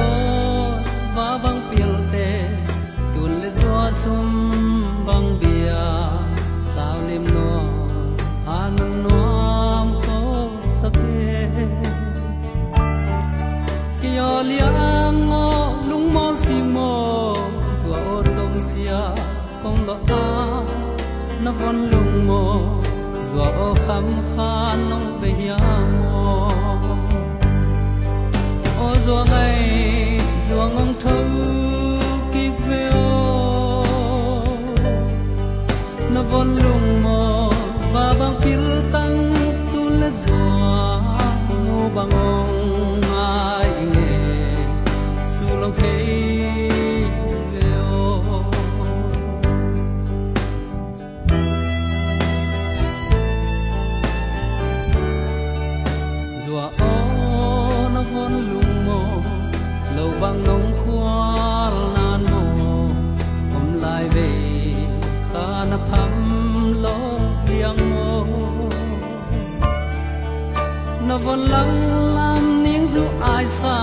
có và băng piel tê tuôn lệ gió sum băng bia sao lim no anung noam ko sakhe kyo liang ngo lung mo si mo zua o tong sia kong lo a na von lung mo zua o kham khan nong be ya mo o zua ngai zua ngong thâu ki veo na von lung mo và bang pil tăng tu la zua mo bangong ai nghe su long thấy veo zua o na von lung mo lâu bang nông khoa nan mo om lai về khá na pham lo liang mo na von lăng lam nieng du ai xa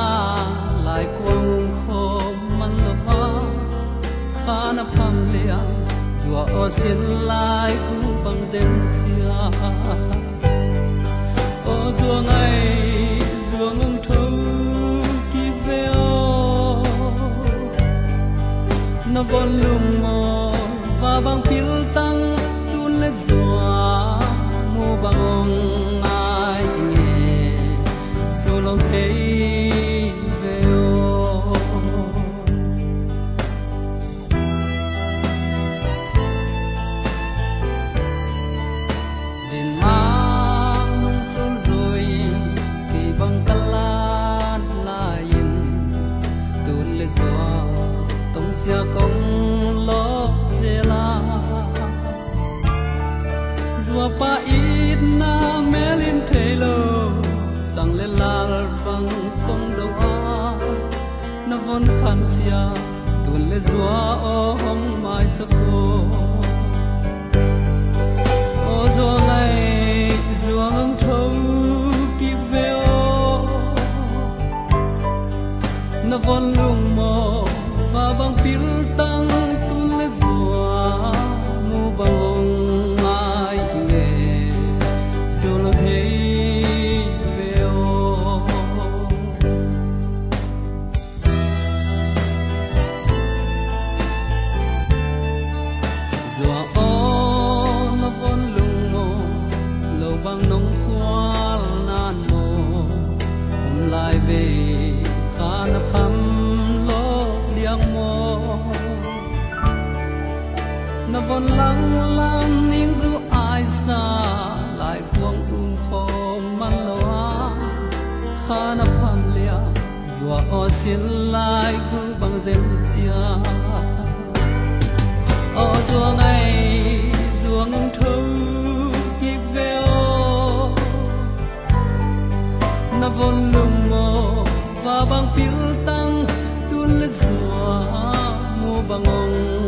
lại quăng khô man lo ha khá na pham liang zua o xin lại u bằng zen chia o zua ngày zua ngông thâu ki veo na von lung mo và bang pil tăng tu le zua mu bang ai nghe so long thấy veo dìn mang xuân rồi kỳ bang kalan lain tu le zua tông sia công lo zela zua pa ít na melin taylor sang le lar vang kong do a na von khan sia tu le zua o hong mai sa ko o zua ngai zua ngong thâu ki veo na von lung mo và bang pil tăng tu le zua mu bang ai nghe so lo thấy veo zua o na von lung mo lâu bang nông khoa nan mo om lai về khá na pham liang mo na von lăng lam nieng du ai xa lại quăng khom man lo a khá na pham liang zua o xin lại gu bằng zen chia o zua ngày zua ngông thâu ki veo na von lung mo và bang pil tăng tu le zua mu bangong